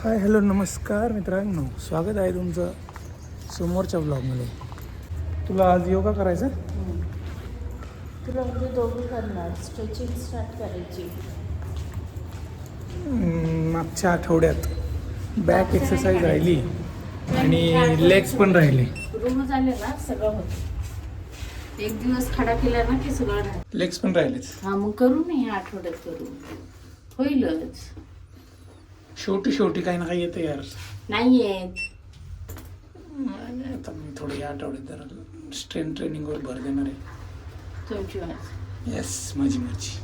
Hi hello नमस्कार मित्रांनो, स्वागत आहे तुमचं समोरच्या ब्लॉगमध्ये. तुला आज योगा करायचा? तुला म्हणजे दोघं करणार, स्ट्रेचिंग स्टार्ट करायची. मागच्या आठवड्यात बॅक एक्सरसाइज राहिली आणि लेग्स पण राहिले. रोज आले ना सगळं होतं. एक दिवस खडा केला ना की सगळं राहतं. लेग्स पण राहिलेच. हा मग करू ना ह्या आठवड्यात करू, होईलच. शेवटी काही ना काही येतं यार. नाही येत. आता मी थोडं या आठवड्यात जरा स्ट्रेंथ ट्रेनिंगवर भर देणार आहे. तुमची वाच येस, माझी मर्जी.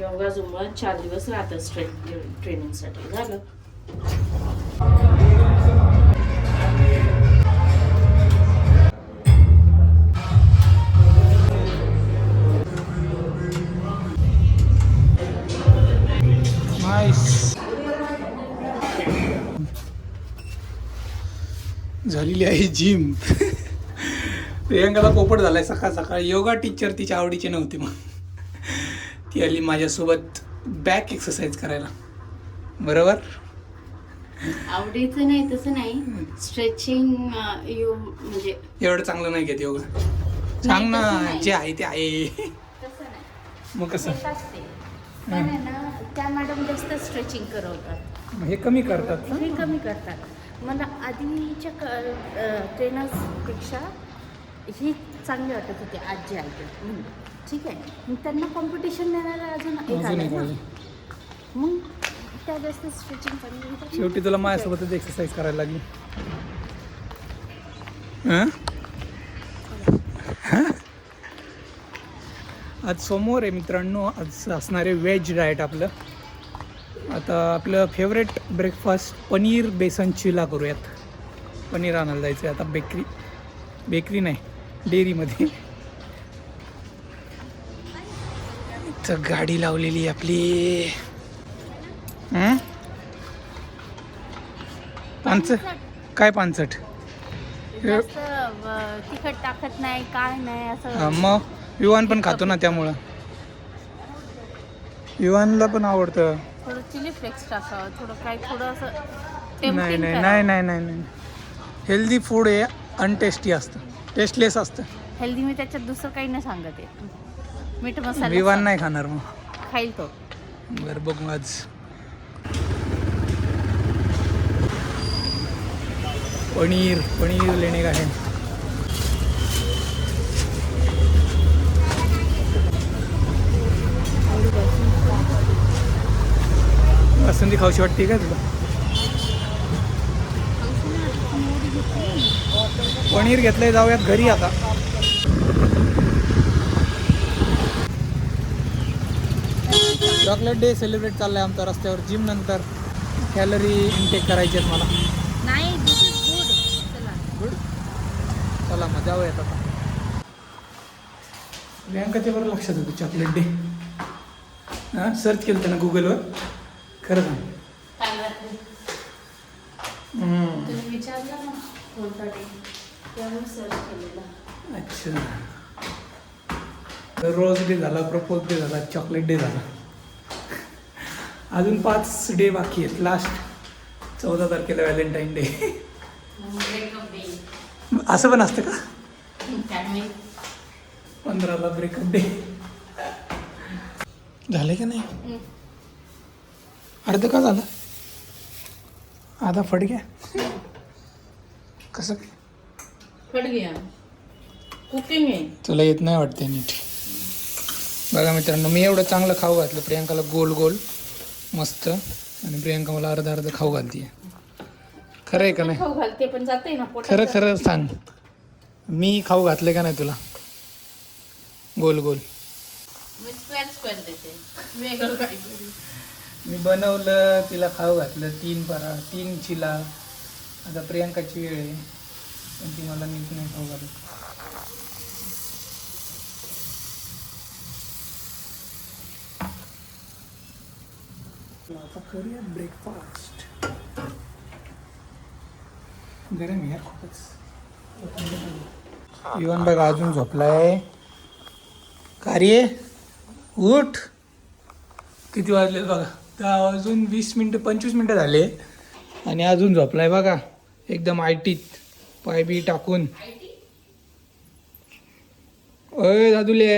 योगा जुमला 4 दिवस राहतात स्ट्रेंथ ट्रेनिंगसाठी. झालं. झालेली आहे जिम. प्रियंकाला पोपट झालाय सकाळ सकाळ. योगा टीचर तिच्या आवडीची नव्हती, मग ती आली माझ्यासोबत बॅक एक्सरसाइज करायला. बरोबर. आवडीचं नाही तसं नाही, स्ट्रेचिंग म्हणजे एवढं चांगलं नाही घेत योगा. सांग ना, जे आहे ते आहे. तसं नाही. मग कसं पण आहे ना, त्या मॅडम जास्त स्ट्रेचिंग करवतात. हे कमी करतात? हे कमी करतात. मला आधीच्या ट्रेनर्सपेक्षा ही चांगली वाटत होती. आज जे आहे ठीक आहे. मग त्यांना कॉम्पिटिशन देणारा अजून एक आलं ना, मग त्या जास्त स्ट्रेचिंग चांगली. शेवटी तुला माझ्यासोबतच एक्सरसाइज करायला लागली. आज सोमवार आहे मित्रांनो. आज असणारे व्हेज डाएट आपलं. आता आपलं फेवरेट ब्रेकफास्ट पनीर बेसन चिला करूयात. पनीर आणायला जायचं आहे आता. बेकरी नाही, डेअरीमध्ये. इथं गाडी लावलेली आपली. काय पानसट? तिखट टाकत नाही, काय नाही असं. मग विवान पण खातो ना, त्यामुळं विवानला पण आवडतं. थोडं चिली फ्लेक्स टाकावं, थोडं असं. नाही नाही नाही नाही नाही नाही, हेल्दी फूड हे अनटेस्टी असतं, टेस्टलेस असतं. हेल्दी मी त्याच्यात दुसरं काही नाही सांगत आहे. मीठ मसाला विवान नाही खाणार मग. खाईल तो. बरं बघू आज. पनीर लेणे का है. बासुंदी खाऊशी वाटते का तुला? पनीर घेतलंय, जाऊयात घरी आता. चॉकलेट डे सेलिब्रेट चाललाय आमचा रस्त्यावर. जिम नंतर कॅलरी इनटेक करायचे आहेत मला. नाही, गुड. चला मग जाऊयात आता. प्रियांकाच्या बरोबर लक्षात होतं चॉकलेट डे. हां, सर्च केलं त्यानं गुगलवर. खरं सांग. तुम्ही विचारलं ना कोणता डे, त्यामुळे सर्च केलेला. अच्छा. रोज डे झाला, प्रपोज डे झाला, चॉकलेट डे झाला. अजून 5 डे बाकी आहेत. लास्ट 14 तारखेला व्हॅलेंटाईन डे. ब्रेकअप डे असं पण असतं का? त्यामुळे 15ला ब्रेकअप डे. झाले का नाही? अर्ध का झालं? आधा फट गया. कसं काय? फट गया. कुकिंग आहे. तुला येत नाही वाटते नीट. बघा मित्रांनो, मी एवढं चांगलं खाऊ घातलं प्रियांकाला, गोल गोल मस्त. आणि प्रियांका मला अर्ध खाऊ घालते. खरं आहे का नाही? खाऊ घालते पण जाते ना पोटात. खरं सांग, मी खाऊ घातले का नाही तुला गोल गोल? मी स्क्वेअर देते. वेगळं काही मी बनवलं, तिला खाऊ घातलं. 3 चिला. आता प्रियांकाची वेळ आहे, पण ती मला नीट नाही खाऊ घालत. आता करूया ब्रेकफास्ट. गरम आहे खूपच. इवन बघा अजून झोपलाय. कार्य उठ. किती वाजले बघा. तर अजून 20-25 मिनटं झाले आणि अजून झोपलाय बघा एकदम आयटीत पाय बी टाकून. ओय दादूले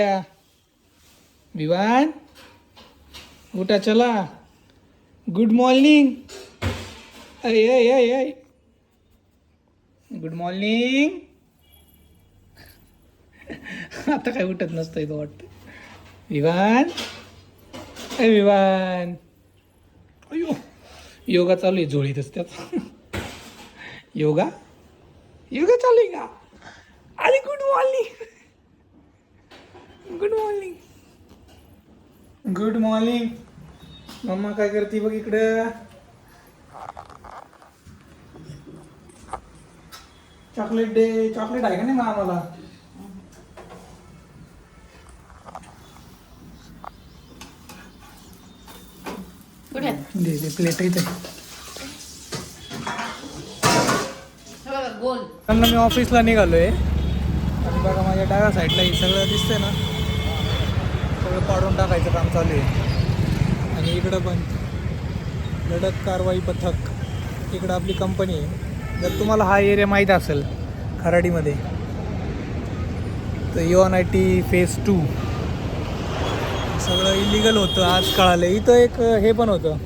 विवान उठा चला. Good morning. अय अय अय अय गुड मॉर्निंग. आता काय उठत नसतंय तो वाटतं. विवान अय विवान. अयो योगा चालू आहे झोळीतच त्याचा. योगा योगा चालू आहे का? अरे good morning. Good morning. Good morning. मम्मा काय करते बघ इकडं. Chocolate day. चॉकलेट आहे का नाही आम्हाला? कुठे दे दे प्लेट इथे. गोल मी ऑफिसला निघालोय आणि बघा माझ्या डाव्या साईडला हे सगळं दिसतंय ना, सगळं पाडून टाकायचं काम चालू आहे. आणि इकडं पण लढत कारवाई पथक, इकडं आपली कंपनी आहे. जर तुम्हाला हा एरिया माहीत असेल खराडीमध्ये तर UNIT फेज 2 सगळं इलिगल होतं आज कळालं. इथं एक हे पण होतं,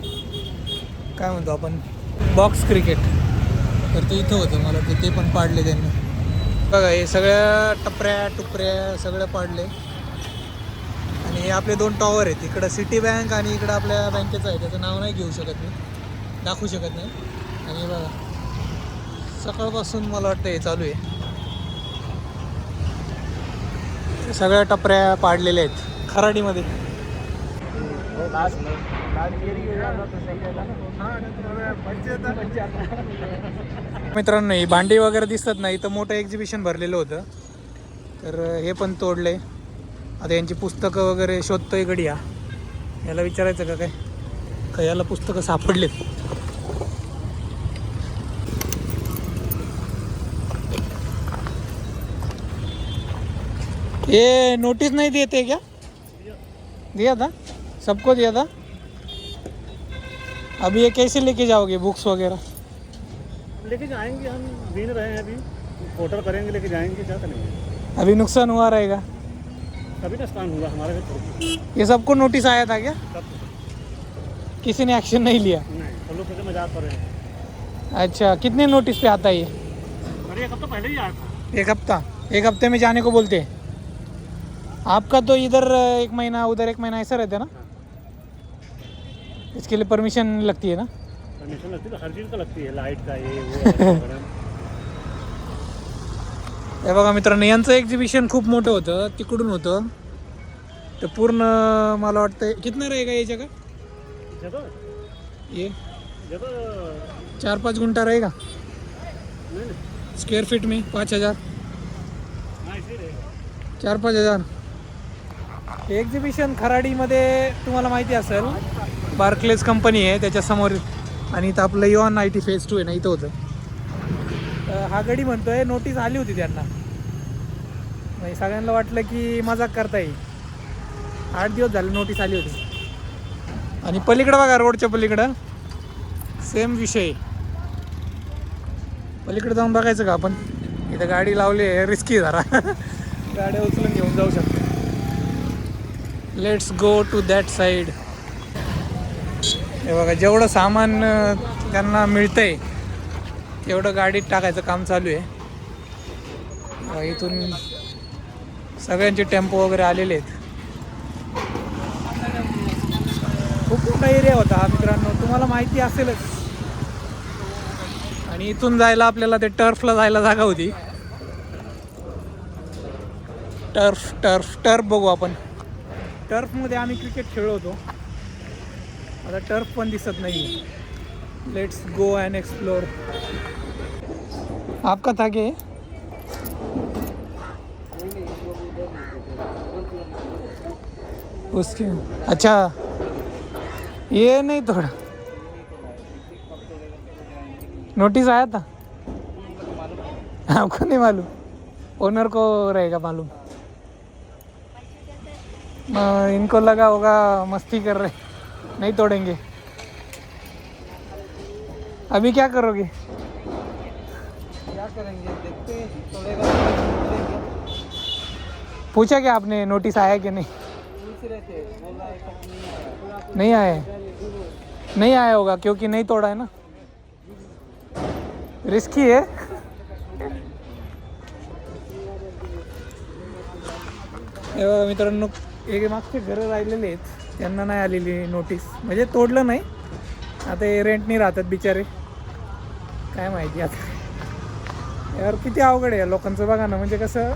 काय म्हणतो आपण, बॉक्स क्रिकेट, तर ते इथं होतं. मला ते पण पाडले त्यांनी. बघा हे सगळ्या टपऱ्या सगळं पाडले. आणि हे आपले 2 टॉवर आहेत, इकडं सिटी बँक आणि इकडं आपल्या बँकेचं आहे. त्याचं नाव नाही घेऊ शकत मी, दाखवू शकत नाही. आणि बघा सकाळपासून मला वाटतं हे चालू आहे. सगळ्या टपऱ्या पाडलेल्या आहेत खराडीमध्ये. मित्रांनो ही भांडी वगैरे दिसत नाही, तर मोठं एक्झिबिशन भरलेलं होतं, तर हे पण तोडले. आता यांची पुस्तकं वगैरे शोधतोय गडिया. याला विचारायचं का काय याला पुस्तकं सापडलेत. ये नोटिस नहीं देते क्या? दिया था, सबको दिया था. अभी ये कैसे लेके जाओगे बुक्स वगैरह? लेके जाएंगे, हम बीन रहे हैं अभी, ऑर्डर करेंगे, लेके जाएंगे, क्या करेंगे. अभी नुकसान हुआ रहेगा. कभी नुकसान हुआ हमारे घर. ये सबको नोटिस आया था क्या? किसी ने एक्शन नहीं लिया? नहीं, सब लोग कैसे मजाक कर रहे हैं. अच्छा, कितने नोटिस पे आता है ये? अरे 1 हफ्ता पहले ही आया था. एक हफ्ते में जाने को बोलते हैं. आपका तो इधर 1 महीना उधर 1 महीना ऐसा रहता है ना. इसके लिए परमिशन लगती है ना. परमिशन लगती है, हर चीज़ का लगती है, लाइट का ये वो. हे बघा मित्रांनो, यांचं एक्झिबिशन खूप मोठं होतं, तिकडून होतं. तर पूर्ण मला वाटतं कितना रहेगा ये जगह? जगह ये जगह 4-5 गुंठा रहेगा नहीं नहीं, स्क्वेअर फीट में. 5,000 हाँ इसी रहेगा. 4-5 हजार. हे एक्झिबिशन खराडीमध्ये तुम्हाला माहिती असेल, बार्कलेज कंपनी आहे त्याच्यासमोर. आणि इथं आपलं UNIT फेज 2 आहे ना, इथं होतं. हा गडी म्हणतोय नोटीस आली होती त्यांना. म्हणजे सगळ्यांना वाटलं की मजाक करता येईल. 8 दिवस झाले नोटीस आली होती. आणि पलीकडं बघा, रोडच्या पलीकडं सेम विषय. पलीकडे जाऊन बघायचं का आपण? इथं गाडी लावली आहे, रिस्की जरा. गाड्या उचलून घेऊन जाऊ शकतो. Let's go to that side. हे बघा, जेवढं सामान त्यांना मिळतंय तेवढं गाडीत टाकायचं काम चालू आहे. इथून सगळ्यांचे टेम्पो वगैरे आलेले आहेत. खूप मोठा एरिया होता हा मित्रांनो, तुम्हाला माहिती असेलच. आणि इथून जायला आपल्याला ते टर्फला जायला जागा होती. टर्फ बघू आपण. टर्फमध्ये आम्ही क्रिकेट खेळलो होतो. आता टर्फ पण दिसत नाही. Let's go and explore. आपका था क्या? उसके अच्छा, ये नहीं थोड़ा नोटिस आया था. आपको नहीं मालूम? ओनर को रहेगा मालूम. इनको लगा होगा मस्ती कर रहे, नहीं तोड़ेंगे. अभी क्या करोगे? क्या करेंगे देखते हैं थोड़े बाद पूछा क्या आपने नोटिस आया कि नहीं? पूछ रहे थे बोला है तक नहीं आया नहीं आया है? नहीं आया होगा क्योंकि नहीं तोड़ा है ना. रिस्की आहे. हे बघा मित्रांनो, एक मागचे घरं राहिलेले आहेत त्यांना नाही आलेली नोटीस, म्हणजे तोडलं नाही, आता हे रेंटनी राहतात बिचारे, काय माहिती आता. यार किती अवघड आहे लोकांचं बघा ना, म्हणजे कसं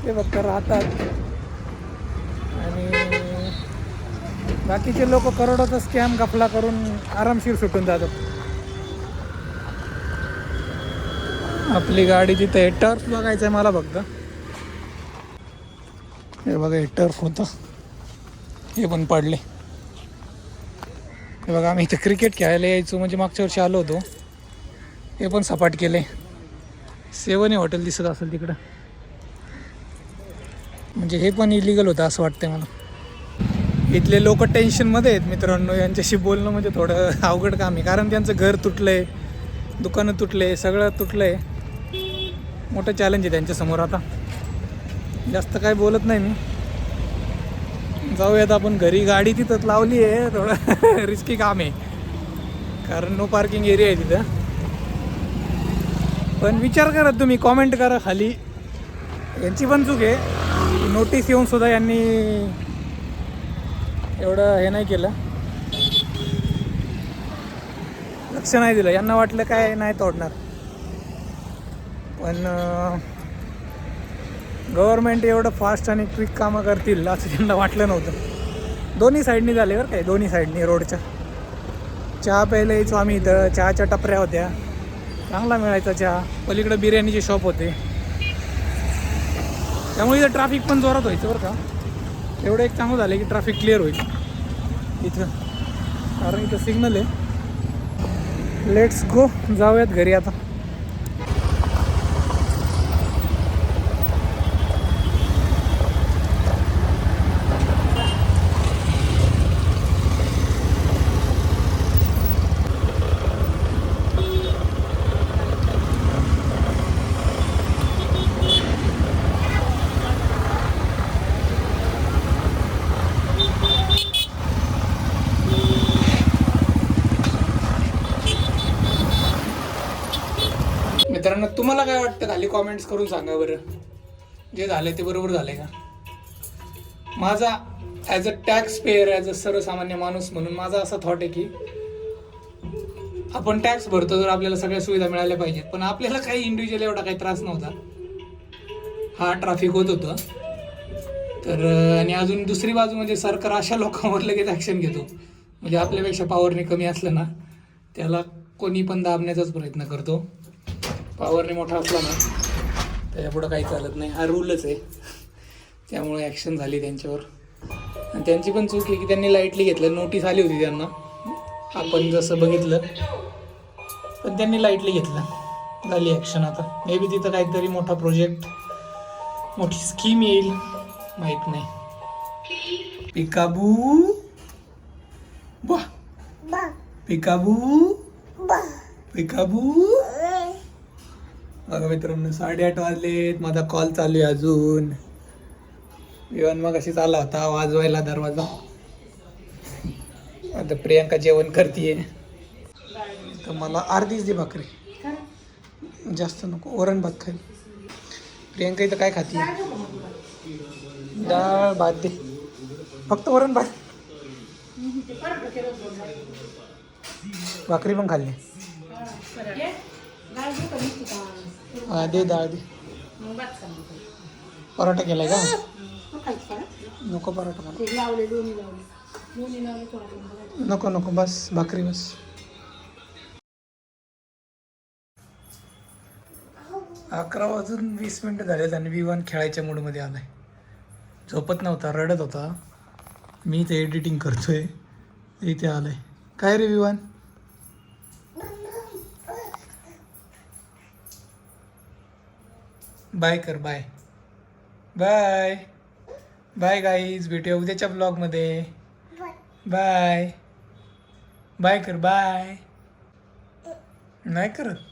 ते फक्त राहतात आणि बाकीचे लोक करोडोचा स्कॅम गफला करून आरामशीर सुटून जातात. आपली गाडी तिथे आहे. टर्फ बघायचं आहे मला फक्त. हे बघा हे टर्फ होतं, हे पण पडले. हे बघा आम्ही इथे क्रिकेट खेळायला यायचो, म्हणजे मागच्या वर्षी आलो होतो. हे पण सपाट केले. 7 हॉटेल दिसत असेल तिकडं, म्हणजे हे पण इलिगल होतं असं वाटतंय मला. इथले लोक टेन्शनमध्ये आहेत मित्रांनो, यांच्याशी बोलणं म्हणजे थोडं अवघड काम आहे, कारण त्यांचं घर तुटलं आहे, दुकानं तुटले, सगळं तुटलं आहे. मोठं चॅलेंज आहे त्यांच्यासमोर. आता जास्त काय बोलत नाही मी, जाऊयात आपण घरी. गाडी तिथंच लावली आहे, थोडं रिस्की काम आहे कारण नो पार्किंग एरिया आहे तिथं. पण विचार करा तुम्ही, कॉमेंट करा खाली. यांची पण चूक आहे, नोटीस येऊन सुद्धा यांनी एवढं हे नाही केलं, लक्ष नाही दिलं. यांना वाटलं काय नाही तोडणार, पण गव्हर्नमेंट एवढं फास्ट आणि क्विक कामं करतील असं त्यांना वाटलं नव्हतं. दोन्ही साईडनी झाले बरं काय, दोन्ही साईडनी रोडच्या. चहा प्यायला यायचो आम्ही इथं, चहाच्या टपऱ्या होत्या, चांगला मिळायचा चहा. पलीकडं बिर्याणीचे शॉप होते, त्यामुळे इथं ट्रॅफिक पण जोरात व्हायचं बरं का. एवढं एक चांगलं झालं की ट्रॅफिक क्लिअर होईल इथं, कारण इथं सिग्नल आहे. लेट्स गो, जाऊयात घरी आता. मित्रांनो, तुम्हाला काय वाटतं खाली कॉमेंट्स करून सांगा बरं. जे झालं ते बरोबर झालंय का? माझा as a tax pair, as a सर्वसामान्य माणूस म्हणून माझा असा थॉट आहे की आपण टॅक्स भरतो तर आपल्याला सगळ्या सुविधा मिळाल्या पाहिजेत, पण आपल्याला काही इंडिव्हिज्युअल एवढा काही त्रास नव्हता. हा ट्रॅफिक होत होतं तर, आणि अजून दुसरी बाजू म्हणजे सरकार अशा लोकांवर लगेच ॲक्शन घेतो, म्हणजे आपल्यापेक्षा पॉवरने कमी असलं ना त्याला कोणी पण दाबण्याचाच प्रयत्न करतो. पॉवरने मोठा असला ना त्याच्या पुढं काही चालत नाही, हा रूलच आहे. त्यामुळे ॲक्शन झाली त्यांच्यावर, आणि त्यांची पण चूक आहे की त्यांनी लाईटली घेतलं. नोटीस आली होती त्यांना, आपण जसं बघितलं, पण त्यांनी लाईटली घेतलं. झाली ॲक्शन. आता मे बी तिथं काहीतरी मोठा प्रोजेक्ट, मोठी स्कीम येईल, माहीत नाही. पिकाबू वाह, पिकाबू पिकाबू. बघा मित्रांनो, 8:30 वाजलेत, माझा कॉल चालू आहे अजून. विवान मग अशीच आला होता वाजवायला दरवाजा. आता प्रियांका जेवण करतीये, तर मला अर्धीच दे भाकरी, जास्त नको. वरण भात खाईल प्रियांका. इथं काय खाती? डाळ भात दे, फक्त वरण भात. भाकरी पण खाल्ली. हा दे, डाळ दे. पराठा केलाय का? नको पराठा मला, नको नको, बस भाकरी बस. अकरा वाजून 20 मिनटं झालेत आणि विवान खेळायच्या मूडमध्ये आलाय. झोपत नव्हता, रडत होता. मी इथे एडिटिंग करतोय, इथे आलाय. काय रे विवान? बाय कर, बाय बाय बाय गाईज. भेटूया उद्याच्या ब्लॉगमध्ये. बाय. बाय कर बाय. नाही करत.